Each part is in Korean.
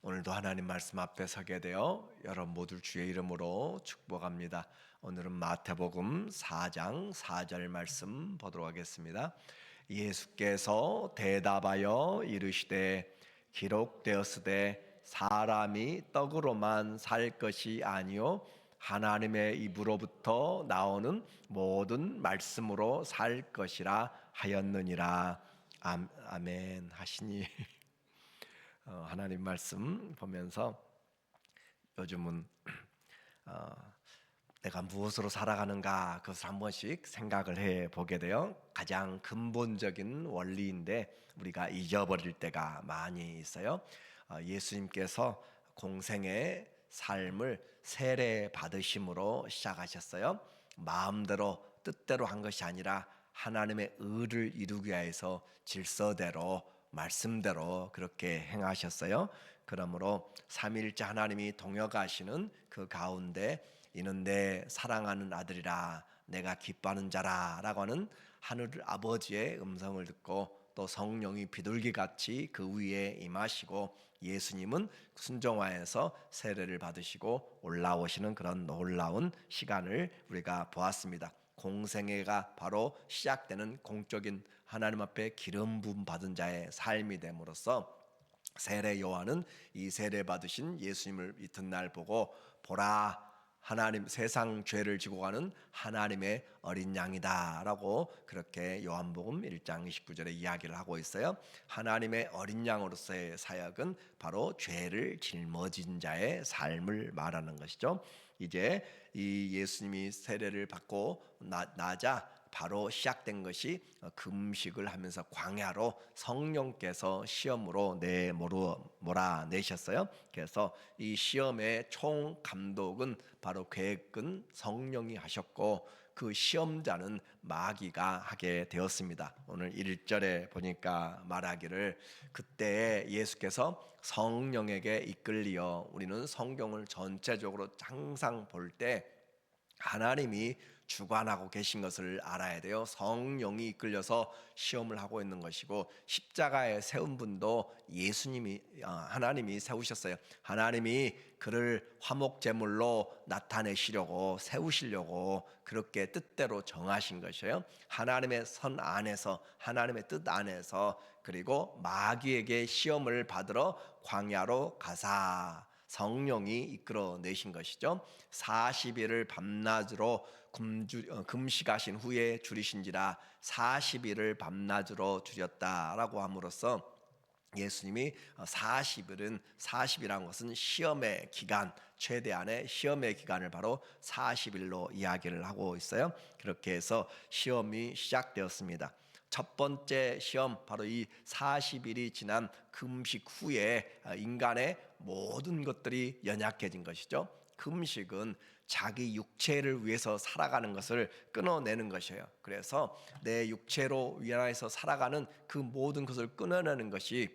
오늘도 하나님 말씀 앞에 서게 되어 여러분 모두 주의 이름으로 축복합니다. 오늘은 마태복음 4장 4절 말씀 보도록 하겠습니다. 예수께서 대답하여 이르시되 기록되었으되 사람이 떡으로만 살 것이 아니요 하나님의 입으로부터 나오는 모든 말씀으로 살 것이라 하였느니라. 아멘 하시니 하나님 말씀 보면서 요즘은 내가 무엇으로 살아가는가 그것을 한 번씩 생각을 해보게 돼요. 가장 근본적인 원리인데 우리가 잊어버릴 때가 많이 있어요. 예수님께서 공생의 삶을 세례 받으심으로 시작하셨어요. 마음대로 뜻대로 한 것이 아니라 하나님의 의를 이루기 위해서 질서대로 말씀대로 그렇게 행하셨어요. 그러므로 삼위일체 하나님이 동역하시는 그 가운데 이는 내 사랑하는 아들이라 내가 기뻐하는 자라 라고 하는 하늘 아버지의 음성을 듣고 또 성령이 비둘기같이 그 위에 임하시고 예수님은 순종하여서 세례를 받으시고 올라오시는 그런 놀라운 시간을 우리가 보았습니다. 공생애가 바로 시작되는 공적인 하나님 앞에 기름 부음 받은 자의 삶이 됨으로써 세례 요한은 이 세례 받으신 예수님을 이튿날 보고 보라 하나님 세상 죄를 지고 가는 하나님의 어린 양이다 라고 그렇게 요한복음 1장 29절에 이야기를 하고 있어요. 하나님의 어린 양으로서의 사역은 바로 죄를 짊어진 자의 삶을 말하는 것이죠. 이제 이 예수님이 세례를 받고 나자 바로 시작된 것이 금식을 하면서 광야로 성령께서 시험으로 몰아내셨어요. 그래서 이 시험의 총 감독은 바로 계획은 성령이 하셨고 그 시험자는 마귀가 하게 되었습니다. 오늘 1절에 보니까 말하기를 그때 예수께서 성령에게 이끌리어 우리는 성경을 전체적으로 항상 볼 때 하나님이 주관하고 계신 것을 알아야 돼요. 성령이 이끌려서 시험을 하고 있는 것이고 십자가에 세운 분도 예수님이 하나님이 세우셨어요. 하나님이 그를 화목제물로 나타내시려고 세우시려고 그렇게 뜻대로 정하신 것이에요. 하나님의 선 안에서 하나님의 뜻 안에서 그리고 마귀에게 시험을 받으러 광야로 가사 성령이 이끌어내신 것이죠. 40일을 밤낮으로 금식하신 후에 줄이신지라 40일을 밤낮으로 줄였다라고 함으로써 예수님이 40이라는 것은 시험의 기간, 최대한의 시험의 기간을 바로 40일로 이야기를 하고 있어요. 그렇게 해서 시험이 시작되었습니다. 첫 번째 시험 바로 이 40일이 지난 금식 후에 인간의 모든 것들이 연약해진 것이죠. 금식은 자기 육체를 위해서 살아가는 것을 끊어내는 것이에요. 그래서 내 육체로 위해서 살아가는 그 모든 것을 끊어내는 것이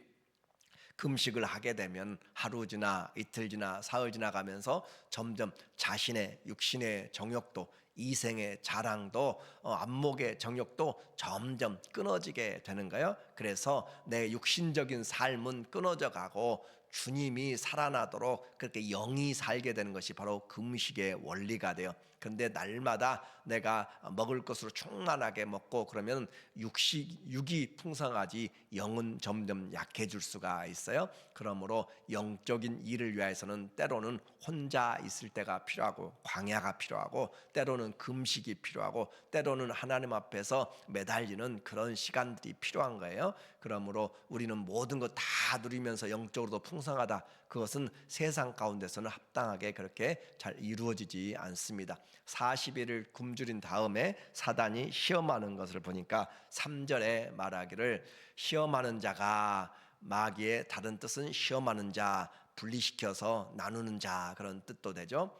금식을 하게 되면 하루 지나 이틀 지나 사흘 지나가면서 점점 자신의 육신의 정욕도 이생의 자랑도 안목의 정욕도 점점 끊어지게 되는 거예요. 그래서 내 육신적인 삶은 끊어져 가고 주님이 살아나도록 그렇게 영이 살게 되는 것이 바로 금식의 원리가 돼요. 그런데 날마다 내가 먹을 것으로 충만하게 먹고 그러면 육이 풍성하지 영은 점점 약해질 수가 있어요. 그러므로 영적인 일을 위해서는 때로는 혼자 있을 때가 필요하고 광야가 필요하고 때로는 금식이 필요하고 때로는 하나님 앞에서 매달리는 그런 시간들이 필요한 거예요. 그러므로 우리는 모든 것 다 누리면서 영적으로도 풍성하다. 그것은 세상 가운데서는 합당하게 그렇게 잘 이루어지지 않습니다. 40일을 굶주린 다음에 사단이 시험하는 것을 보니까 3절에 말하기를 시험하는 자가 마귀의 다른 뜻은 시험하는 자, 분리시켜서 나누는 자 그런 뜻도 되죠.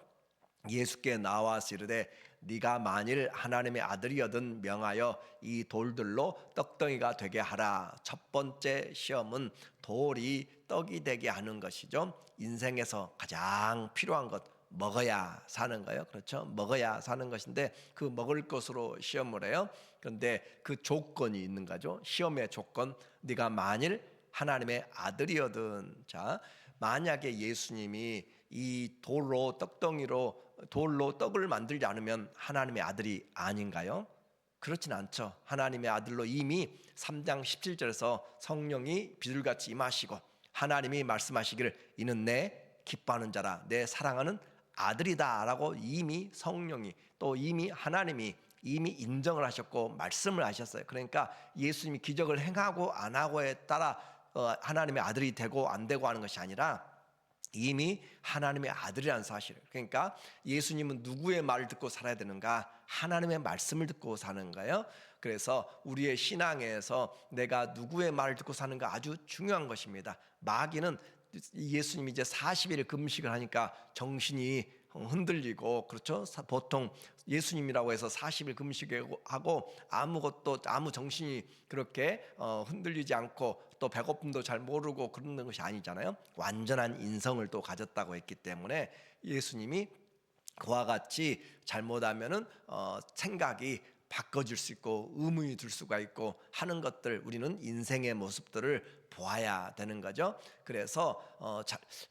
예수께 나와서 이르되 네가 만일 하나님의 아들이거든 명하여 이 돌들로 떡덩이가 되게 하라. 첫 번째 시험은 돌이 떡이 되게 하는 것이죠. 인생에서 가장 필요한 것 먹어야 사는 거예요. 그렇죠? 먹어야 사는 것인데 그 먹을 것으로 시험을 해요. 그런데 그 조건이 있는 거죠. 시험의 조건 네가 만일 하나님의 아들이거든. 자, 만약에 예수님이 이 돌로 떡을 만들지 않으면 하나님의 아들이 아닌가요? 그렇진 않죠. 하나님의 아들로 이미 3장 17절에서 성령이 비둘같이 임하시고 하나님이 말씀하시기를 이는 내 기뻐하는 자라 내 사랑하는 아들이다 라고 이미 성령이 또 이미 하나님이 이미 인정을 하셨고 말씀을 하셨어요. 그러니까 예수님이 기적을 행하고 안 하고에 따라 하나님의 아들이 되고 안 되고 하는 것이 아니라 이미 하나님의 아들이라는 사실을, 그러니까 예수님은 누구의 말을 듣고 살아야 되는가? 하나님의 말씀을 듣고 사는 거예요. 그래서 우리의 신앙에서 내가 누구의 말을 듣고 사는가 아주 중요한 것입니다. 마귀는 예수님이 이제 40일 금식을 하니까 정신이 흔들리고, 그렇죠? 보통 예수님이라고 해서 40일 금식하고 아무 정신이 그렇게 흔들리지 않고 또 배고픔도 잘 모르고 그러는 것이 아니잖아요. 완전한 인성을 또 가졌다고 했기 때문에 예수님이 그와 같이 잘못하면은 생각이 바꿔질 수 있고 의문이 들 수가 있고 하는 것들, 우리는 인생의 모습들을 보아야 되는 거죠. 그래서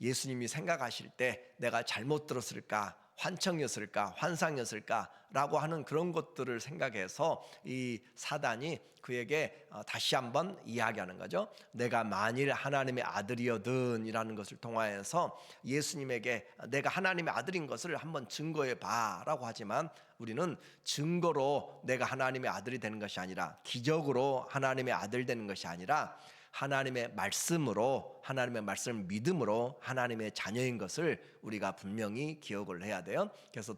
예수님이 생각하실 때 내가 잘못 들었을까, 환청이었을까, 환상이었을까라고 하는 그런 것들을 생각해서 이 사단이 그에게 다시 한번 이야기하는 거죠. 내가 만일 하나님의 아들이거든이라는 것을 통하여서 예수님에게 내가 하나님의 아들인 것을 한번 증거해 봐라고 하지만, 우리는 증거로 내가 하나님의 아들이 되는 것이 아니라, 기적으로 하나님의 아들 되는 것이 아니라 하나님의 말씀으로, 하나님의 말씀을 믿음으로 하나님의 자녀인 것을 우리가 분명히 기억을 해야 돼요. 그래서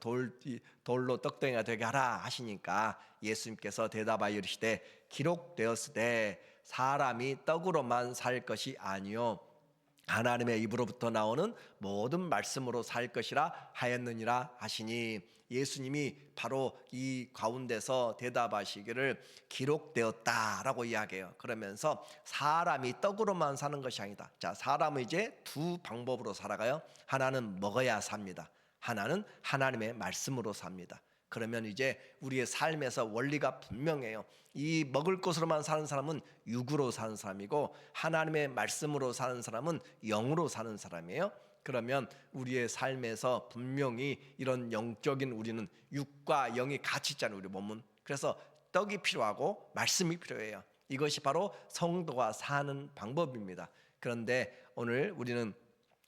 돌로 떡덩이가 되게 하라 하시니까 예수님께서 대답하여 이르시되 기록되었으되 사람이 떡으로만 살 것이 아니요 하나님의 입으로부터 나오는 모든 말씀으로 살 것이라 하였느니라 하시니, 예수님이 바로 이 가운데서 대답하시기를 기록되었다라고 이야기해요. 그러면서 사람이 떡으로만 사는 것이 아니다. 자, 사람은 이제 두 방법으로 살아가요. 하나는 먹어야 삽니다. 하나는 하나님의 말씀으로 삽니다. 그러면 이제 우리의 삶에서 원리가 분명해요. 이 먹을 것으로만 사는 사람은 육으로 사는 사람이고, 하나님의 말씀으로 사는 사람은 영으로 사는 사람이에요. 그러면 우리의 삶에서 분명히 이런 영적인, 우리는 육과 영이 같이 있잖아요, 우리 몸은. 그래서 떡이 필요하고 말씀이 필요해요. 이것이 바로 성도가 사는 방법입니다. 그런데 오늘 우리는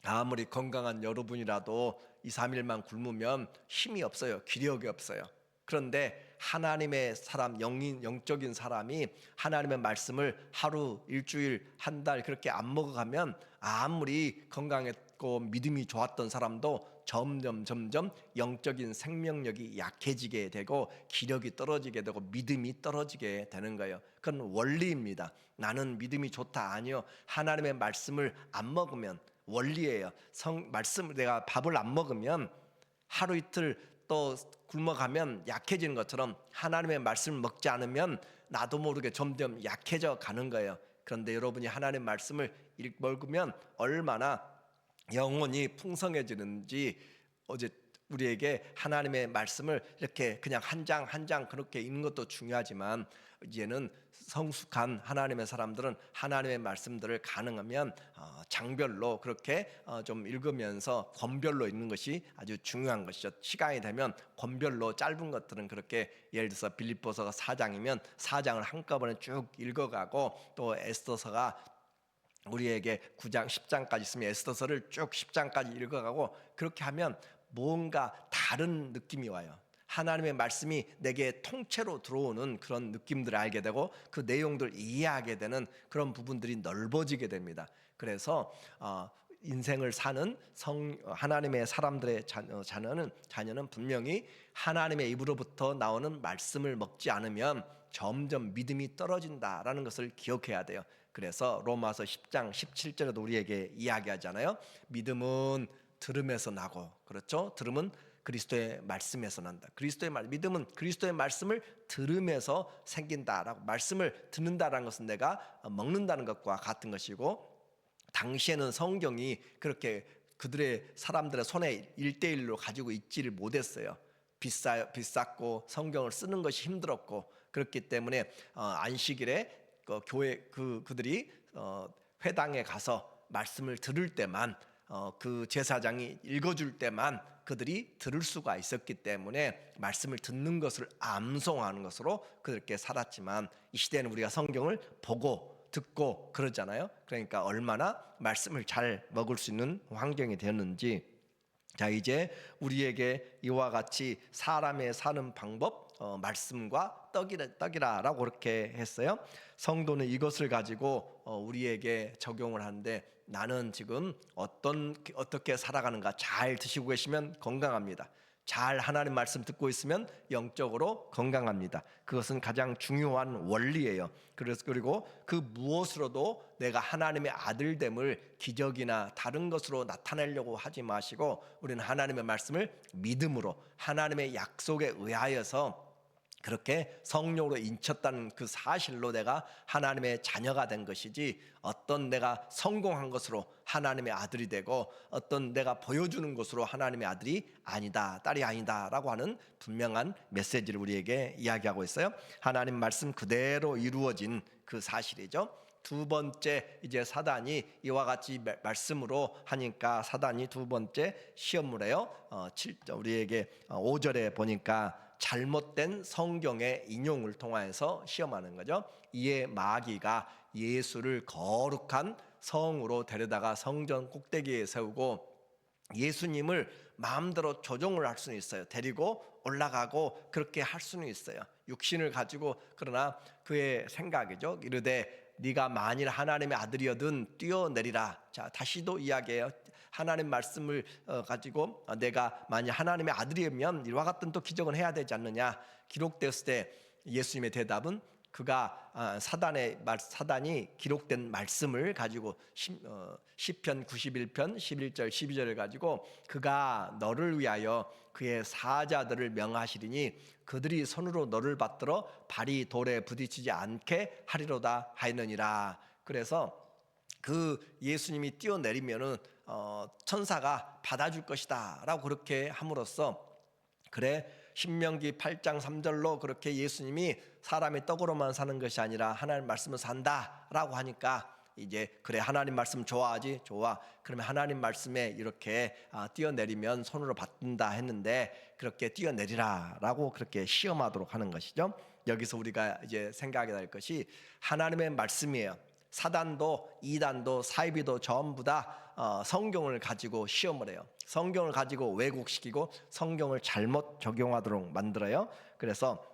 아무리 건강한 여러분이라도 2, 3일만 굶으면 힘이 없어요. 기력이 없어요. 그런데 하나님의 사람, 영적인 사람이 하나님의 말씀을 하루, 일주일, 한 달 그렇게 안 먹어가면 아무리 건강했고 믿음이 좋았던 사람도 점점 영적인 생명력이 약해지게 되고 기력이 떨어지게 되고 믿음이 떨어지게 되는 거예요. 그건 원리입니다. 나는 믿음이 좋다, 아니요. 하나님의 말씀을 안 먹으면, 원리예요. 말씀을, 내가 밥을 안 먹으면 하루 이틀 또 굶어가면 약해지는 것처럼 하나님의 말씀을 먹지 않으면 나도 모르게 점점 약해져 가는 거예요. 그런데 여러분이 하나님의 말씀을 먹으면 얼마나 영혼이 풍성해지는지, 어제 우리에게 하나님의 말씀을 이렇게 그냥 한 장 한 장 그렇게 읽는 것도 중요하지만, 이제는 성숙한 하나님의 사람들은 하나님의 말씀들을 가능하면 장별로 그렇게 좀 읽으면서 권별로 읽는 것이 아주 중요한 것이죠. 시간이 되면 권별로, 짧은 것들은 그렇게, 예를 들어서 빌립보서가 4장이면 4장을 한꺼번에 쭉 읽어가고, 또 에스더서가 우리에게 9장 10장까지 있으면 에스더서를 쭉 10장까지 읽어가고, 그렇게 하면 뭔가 다른 느낌이 와요. 하나님의 말씀이 내게 통째로 들어오는 그런 느낌들을 알게 되고 그 내용들을 이해하게 되는 그런 부분들이 넓어지게 됩니다. 그래서 인생을 사는 하나님의 사람들의 자녀는 분명히 하나님의 입으로부터 나오는 말씀을 먹지 않으면 점점 믿음이 떨어진다라는 것을 기억해야 돼요. 그래서 로마서 10장 17절에도 우리에게 이야기하잖아요. 믿음은 들음에서 나고, 그렇죠? 들음은 그리스도의 말씀에서 난다. 믿음은 그리스도의 말씀을 들으면서 생긴다라고, 말씀을 듣는다라는 것은 내가 먹는다는 것과 같은 것이고, 당시에는 성경이 그렇게 사람들의 손에 1대1로 가지고 있지를 못했어요. 비쌌고 성경을 쓰는 것이 힘들었고, 그렇기 때문에 안식일에 교회 그들이 회당에 가서 말씀을 들을 때만 그 제사장이 읽어줄 때만 그들이 들을 수가 있었기 때문에 말씀을 듣는 것을 암송하는 것으로 그렇게 살았지만, 이 시대는 우리가 성경을 보고 듣고 그러잖아요. 그러니까 얼마나 말씀을 잘 먹을 수 있는 환경이 되었는지. 자, 이제 우리에게 이와 같이 사람의 사는 방법, 말씀과 떡이라라고 그렇게 했어요. 성도는 이것을 가지고 우리에게 적용을 하는데, 나는 지금 어떻게 살아가는가 잘 드시고 계시면 건강합니다. 잘 하나님 말씀 듣고 있으면 영적으로 건강합니다. 그것은 가장 중요한 원리예요. 그리고 그 무엇으로도 내가 하나님의 아들됨을 기적이나 다른 것으로 나타내려고 하지 마시고, 우리는 하나님의 말씀을 믿음으로 하나님의 약속에 의하여서 그렇게 성령으로 인쳤다는 그 사실로 내가 하나님의 자녀가 된 것이지, 어떤 내가 성공한 것으로 하나님의 아들이 되고 어떤 내가 보여주는 것으로 하나님의 아들이 아니다, 딸이 아니다 라고 하는 분명한 메시지를 우리에게 이야기하고 있어요. 하나님 말씀 그대로 이루어진 그 사실이죠. 두 번째, 이제 사단이 이와 같이 말씀으로 하니까 사단이 두 번째 시험을 해요. 우리에게 5절에 보니까 잘못된 성경의 인용을 통하여서 시험하는 거죠. 이에 마귀가 예수를 거룩한 성으로 데려다가 성전 꼭대기에 세우고 예수님을 마음대로 조종을 할 수는 있어요. 데리고 올라가고 그렇게 할 수는 있어요. 육신을 가지고. 그러나 그의 생각이죠. 이르되 네가 만일 하나님의 아들이어든 뛰어내리라. 자, 다시도 이야기해요. 하나님 말씀을 가지고 내가 만약 하나님의 아들이면 이와 같은 또 기적은 해야 되지 않느냐 기록되었을 때, 예수님의 대답은 그가 사단이 기록된 말씀을 가지고 시편 91편 11절 12절을 가지고 그가 너를 위하여 그의 사자들을 명하시리니 그들이 손으로 너를 받들어 발이 돌에 부딪히지 않게 하리로다 하였느니라. 그래서 그 예수님이 뛰어내리면은 천사가 받아줄 것이다 라고 그렇게 함으로써, 그래 신명기 8장 3절로 그렇게 예수님이 사람의 떡으로만 사는 것이 아니라 하나님 말씀을 산다 라고 하니까, 이제 그래 하나님 말씀 좋아하지? 좋아. 그러면 하나님 말씀에 이렇게 뛰어내리면 손으로 받는다 했는데, 그렇게 뛰어내리라 라고 그렇게 시험하도록 하는 것이죠. 여기서 우리가 이제 생각해야 될 것이 하나님의 말씀이에요. 사단도 이단도 사이비도 전부 다 성경을 가지고 시험을 해요. 성경을 가지고 왜곡시키고 성경을 잘못 적용하도록 만들어요. 그래서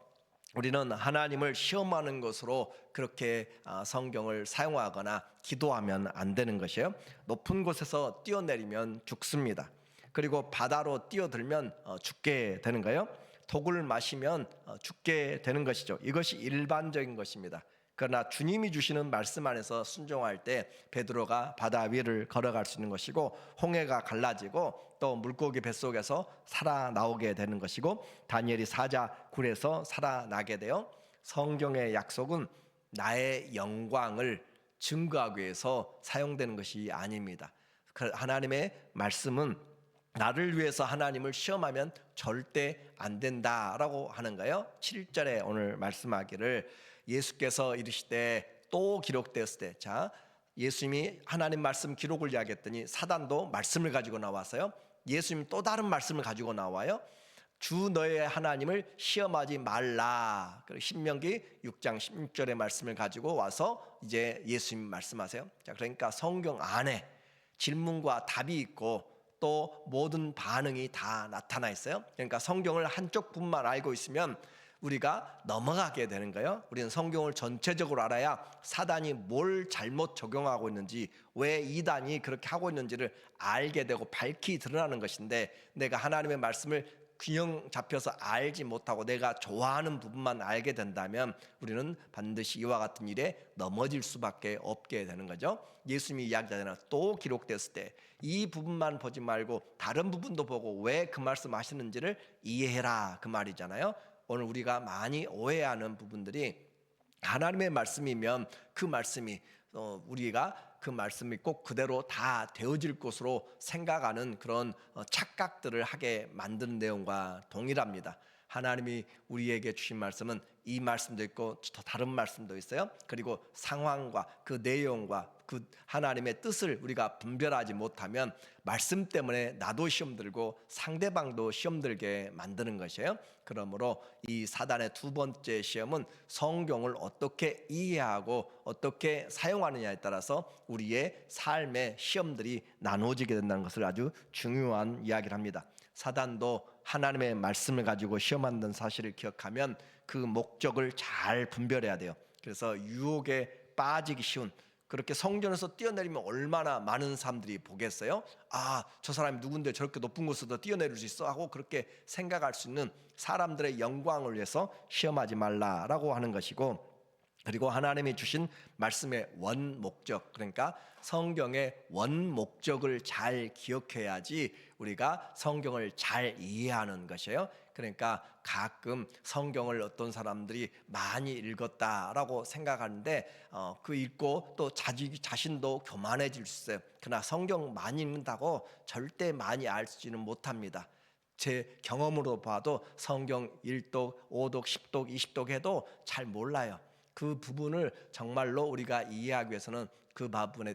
우리는 하나님을 시험하는 것으로 그렇게 성경을 사용하거나 기도하면 안 되는 것이에요. 높은 곳에서 뛰어내리면 죽습니다. 그리고 바다로 뛰어들면 죽게 되는 거예요. 독을 마시면 죽게 되는 것이죠. 이것이 일반적인 것입니다. 그러나 주님이 주시는 말씀 안에서 순종할 때 베드로가 바다 위를 걸어갈 수 있는 것이고, 홍해가 갈라지고 또 물고기 뱃속에서 살아나오게 되는 것이고, 다니엘이 사자 굴에서 살아나게 되어, 성경의 약속은 나의 영광을 증거하기 위해서 사용되는 것이 아닙니다. 하나님의 말씀은 나를 위해서 하나님을 시험하면 절대 안 된다라고 하는 거예요. 7절에 오늘 말씀하기를, 예수께서 이르시되 또 기록되었을 때, 자, 예수님이 하나님 말씀 기록을 이야기했더니 사단도 말씀을 가지고 나왔어요. 예수님 또 다른 말씀을 가지고 나와요. 주 너의 하나님을 시험하지 말라. 신명기 6장 16절의 말씀을 가지고 와서 이제 예수님 말씀하세요. 자, 그러니까 성경 안에 질문과 답이 있고 또 모든 반응이 다 나타나 있어요. 그러니까 성경을 한쪽 부분만 알고 있으면 우리가 넘어가게 되는 거예요. 우리는 성경을 전체적으로 알아야 사단이 뭘 잘못 적용하고 있는지, 왜 이단이 그렇게 하고 있는지를 알게 되고 밝히 드러나는 것인데, 내가 하나님의 말씀을 균형 잡혀서 알지 못하고 내가 좋아하는 부분만 알게 된다면 우리는 반드시 이와 같은 일에 넘어질 수밖에 없게 되는 거죠. 예수님이 이야기하잖아요. 또 기록됐을 때 이 부분만 보지 말고 다른 부분도 보고 왜 그 말씀 하시는지를 이해해라, 그 말이잖아요. 오늘 우리가 많이 오해하는 부분들이, 하나님의 말씀이면 그 말씀이 우리가 그 말씀이 꼭 그대로 다 되어질 것으로 생각하는 그런 착각들을 하게 만드는 내용과 동일합니다. 하나님이 우리에게 주신 말씀은 이 말씀도 있고 또 다른 말씀도 있어요. 그리고 상황과 그 내용과 그 하나님의 뜻을 우리가 분별하지 못하면 말씀 때문에 나도 시험 들고 상대방도 시험 들게 만드는 것이에요. 그러므로 이 사단의 두 번째 시험은 성경을 어떻게 이해하고 어떻게 사용하느냐에 따라서 우리의 삶의 시험들이 나누어지게 된다는 것을 아주 중요한 이야기를 합니다. 사단도 하나님의 말씀을 가지고 시험한다는 사실을 기억하면 그 목적을 잘 분별해야 돼요. 그래서 유혹에 빠지기 쉬운, 그렇게 성전에서 뛰어내리면 얼마나 많은 사람들이 보겠어요? 아, 저 사람이 누군데 저렇게 높은 곳에서 뛰어내릴 수 있어? 하고 그렇게 생각할 수 있는 사람들의 영광을 위해서 시험하지 말라라고 하는 것이고, 그리고 하나님이 주신 말씀의 원 목적, 그러니까 성경의 원 목적을 잘 기억해야지 우리가 성경을 잘 이해하는 것이에요. 그러니까 가끔 성경을 어떤 사람들이 많이 읽었다라고 생각하는데 그 읽고 또 자신도 교만해질 수 있어요. 그러나 성경 많이 읽는다고 절대 많이 알지는 못합니다. 제 경험으로 봐도 성경 1독, 5독, 10독, 20독 해도 잘 몰라요. 그 부분을 정말로 우리가 이해하기 위해서는 그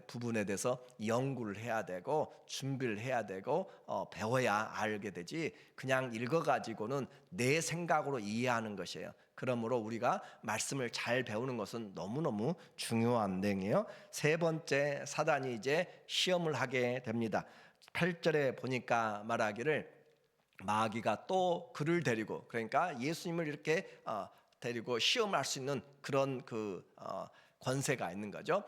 부분에 대해서 연구를 해야 되고 준비를 해야 되고 배워야 알게 되지, 그냥 읽어가지고는 내 생각으로 이해하는 것이에요. 그러므로 우리가 말씀을 잘 배우는 것은 너무너무 중요한 내용이에요. 세 번째, 사단이 이제 시험을 하게 됩니다. 8절에 보니까 말하기를 마귀가 또 그를 데리고, 그러니까 예수님을 이렇게 데리고 시험할 수 있는 그런 권세가 있는 거죠.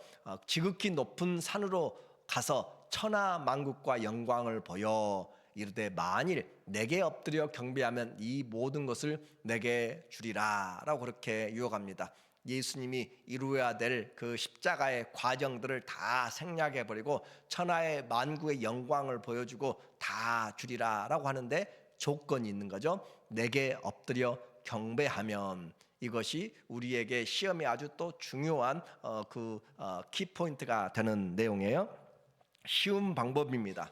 지극히 높은 산으로 가서 천하 만국과 영광을 보여 이르되 만일 내게 엎드려 경배하면 이 모든 것을 내게 주리라라고 그렇게 유혹합니다. 예수님이 이루어야 될 그 십자가의 과정들을 다 생략해 버리고 천하의 만국의 영광을 보여주고 다 주리라라고 하는데 조건이 있는 거죠. 내게 엎드려 경배하면, 이것이 우리에게 시험에 아주 또 중요한 키포인트가 되는 내용이에요. 쉬운 방법입니다.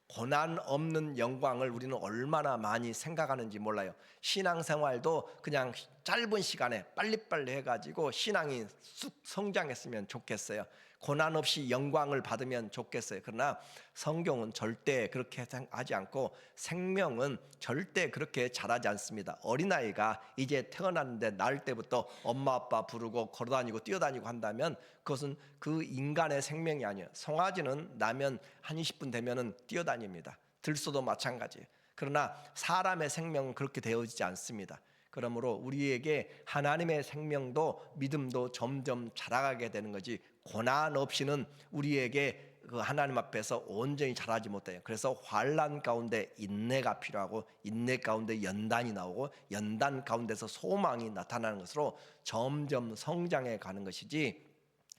고난 없는 영광을 우리는 얼마나 많이 생각하는지 몰라요. 신앙생활도 그냥 짧은 시간에 빨리빨리 해가지고 신앙이 쑥 성장했으면 좋겠어요. 고난 없이 영광을 받으면 좋겠어요. 그러나 성경은 절대 그렇게 하지 않고 생명은 절대 그렇게 자라지 않습니다. 어린아이가 이제 태어났는데 낳을 때부터 엄마 아빠 부르고 걸어다니고 뛰어다니고 한다면 그것은 그 인간의 생명이 아니에요. 송아지는 나면 한 20분 되면은 뛰어다닙니다. 들소도 마찬가지예요. 그러나 사람의 생명은 그렇게 되어지지 않습니다. 그러므로 우리에게 하나님의 생명도 믿음도 점점 자라가게 되는 거지, 고난 없이는 우리에게 그 하나님 앞에서 온전히 자라지 못해요. 그래서 환난 가운데 인내가 필요하고 인내 가운데 연단이 나오고 연단 가운데서 소망이 나타나는 것으로 점점 성장해 가는 것이지,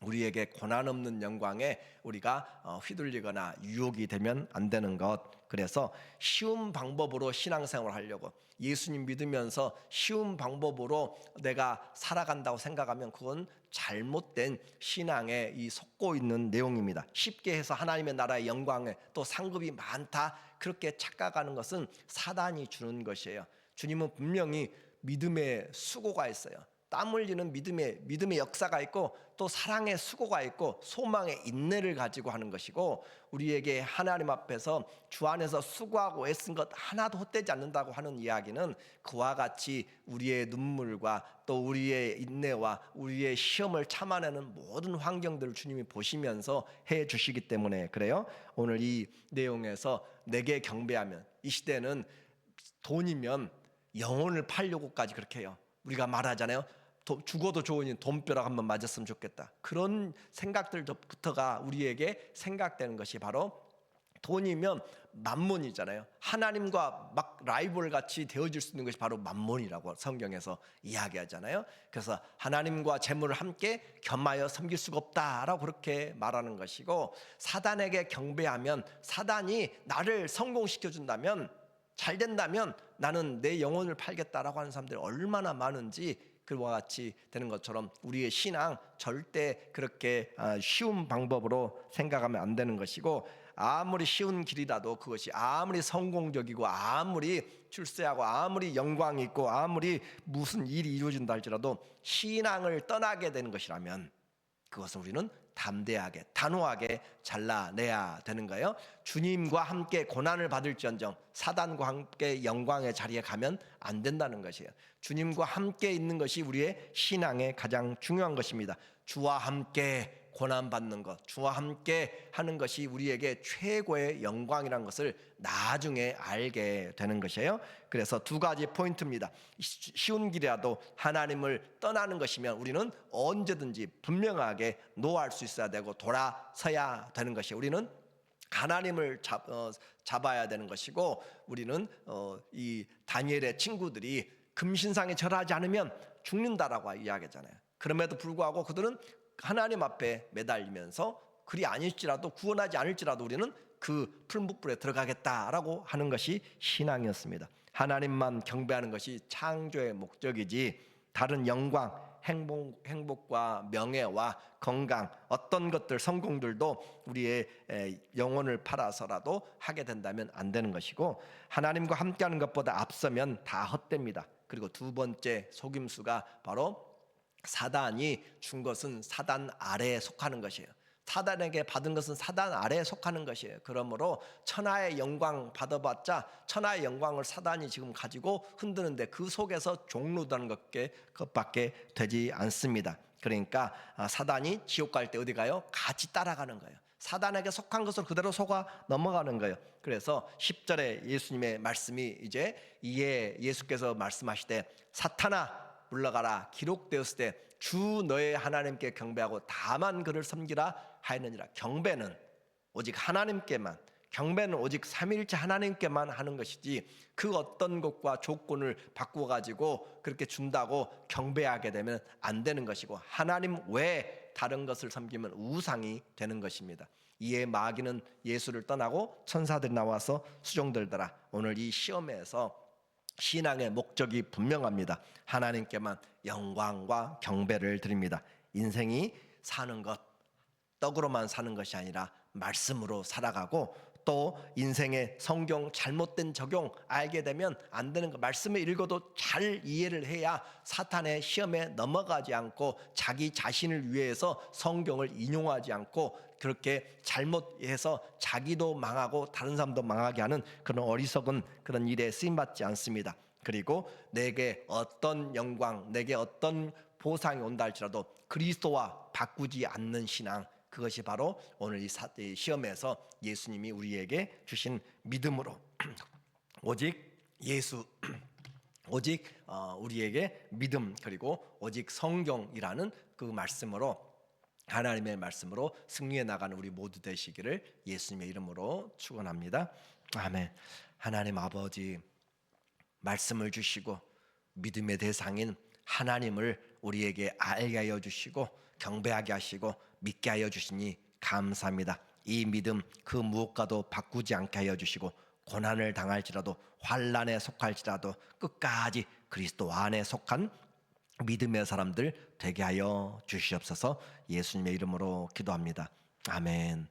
우리에게 고난 없는 영광에 우리가 휘둘리거나 유혹이 되면 안 되는 것. 그래서 쉬운 방법으로 신앙생활을 하려고, 예수님 믿으면서 쉬운 방법으로 내가 살아간다고 생각하면 그건 잘못된 신앙에 속고 있는 내용입니다. 쉽게 해서 하나님의 나라의 영광에 또 상급이 많다, 그렇게 착각하는 것은 사단이 주는 것이에요. 주님은 분명히 믿음의 수고가 있어요. 땀 흘리는 믿음의 역사가 있고 또 사랑의 수고가 있고 소망의 인내를 가지고 하는 것이고, 우리에게 하나님 앞에서 주 안에서 수고하고 애쓴 것 하나도 헛되지 않는다고 하는 이야기는 그와 같이 우리의 눈물과 또 우리의 인내와 우리의 시험을 참아내는 모든 환경들을 주님이 보시면서 해 주시기 때문에 그래요. 오늘 이 내용에서 내게 경배하면, 이 시대는 돈이면 영혼을 팔려고까지 그렇게 해요. 우리가 말하잖아요. 죽어도 좋으니 돈벼락 한번 맞았으면 좋겠다. 그런 생각들부터가 우리에게 생각되는 것이 바로 돈이면 만몬이잖아요. 하나님과 막 라이벌 같이 되어질 수 있는 것이 바로 만몬이라고 성경에서 이야기하잖아요. 그래서 하나님과 재물을 함께 겸하여 섬길 수가 없다라고 그렇게 말하는 것이고, 사단에게 경배하면 사단이 나를 성공시켜 준다면, 잘 된다면 나는 내 영혼을 팔겠다라고 하는 사람들이 얼마나 많은지, 그와 같이 되는 것처럼 우리의 신앙 절대 그렇게 쉬운 방법으로 생각하면 안 되는 것이고, 아무리 쉬운 길이라도 그것이 아무리 성공적이고 아무리 출세하고 아무리 영광이 있고 아무리 무슨 일이 이루어진다 할지라도 신앙을 떠나게 되는 것이라면 그것은 우리는 담대하게 단호하게 잘라내야 되는 거예요. 주님과 함께 고난을 받을지언정 사단과 함께 영광의 자리에 가면 안 된다는 것이에요. 주님과 함께 있는 것이 우리의 신앙의 가장 중요한 것입니다. 주와 함께 고난받는 것, 주와 함께 하는 것이 우리에게 최고의 영광이라는 것을 나중에 알게 되는 것이에요. 그래서 두 가지 포인트입니다. 쉬운 길이라도 하나님을 떠나는 것이면 우리는 언제든지 분명하게 노할 수 있어야 되고 돌아서야 되는 것이에요. 우리는 하나님을 잡아야 되는 것이고, 우리는 이 다니엘의 친구들이 금신상에 절하지 않으면 죽는다라고 이야기하잖아요. 그럼에도 불구하고 그들은 하나님 앞에 매달리면서 그리 아닐지라도 구원하지 않을지라도 우리는 그 풀무불에 들어가겠다라고 하는 것이 신앙이었습니다. 하나님만 경배하는 것이 창조의 목적이지 다른 영광, 행복과 명예와 건강, 어떤 것들, 성공들도 우리의 영혼을 팔아서라도 하게 된다면 안 되는 것이고, 하나님과 함께하는 것보다 앞서면 다 헛됩니다. 그리고 두 번째 속임수가 바로 사단이 준 것은 사단 아래에 속하는 것이에요. 사단에게 받은 것은 사단 아래에 속하는 것이에요. 그러므로 천하의 영광 받아봤자 천하의 영광을 사단이 지금 가지고 흔드는데 그 속에서 종로다는 것밖에 되지 않습니다. 그러니까 사단이 지옥 갈 때 어디 가요? 같이 따라가는 거예요. 사단에게 속한 것을 그대로 속아 넘어가는 거예요. 그래서 10절에 예수님의 말씀이 이제 이에 예수께서 말씀하시되 사탄아 물러가라, 기록되었을 때 주 너의 하나님께 경배하고 다만 그를 섬기라 하였느니라. 경배는 오직 하나님께만, 경배는 오직 삼위일체 하나님께만 하는 것이지 그 어떤 것과 조건을 바꾸어 가지고 그렇게 준다고 경배하게 되면 안 되는 것이고, 하나님 외에 다른 것을 섬기면 우상이 되는 것입니다. 이에 마귀는 예수를 떠나고 천사들이 나와서 수종들더라. 오늘 이 시험에서 신앙의 목적이 분명합니다. 하나님께만 영광과 경배를 드립니다. 인생이 사는 것, 떡으로만 사는 것이 아니라 말씀으로 살아가고, 또 인생의 성경 잘못된 적용 알게 되면 안 되는 거, 말씀을 읽어도 잘 이해를 해야 사탄의 시험에 넘어가지 않고 자기 자신을 위해서 성경을 인용하지 않고 그렇게 잘못해서 자기도 망하고 다른 사람도 망하게 하는 그런 어리석은 그런 일에 쓰임받지 않습니다. 그리고 내게 어떤 영광, 내게 어떤 보상이 온다 할지라도 그리스도와 바꾸지 않는 신앙, 그것이 바로 오늘 이 시험에서 예수님이 우리에게 주신 믿음으로 오직 예수, 오직 우리에게 믿음, 그리고 오직 성경이라는 그 말씀으로, 하나님의 말씀으로 승리해 나가는 우리 모두 되시기를 예수님의 이름으로 축원합니다. 아멘. 하나님 아버지, 말씀을 주시고 믿음의 대상인 하나님을 우리에게 알게 하여 주시고 경배하게 하시고 믿게 하여 주시니 감사합니다. 이 믿음 그 무엇과도 바꾸지 않게 하여 주시고, 고난을 당할지라도 환난에 속할지라도 끝까지 그리스도 안에 속한 믿음의 사람들 되게 하여 주시옵소서. 예수님의 이름으로 기도합니다. 아멘.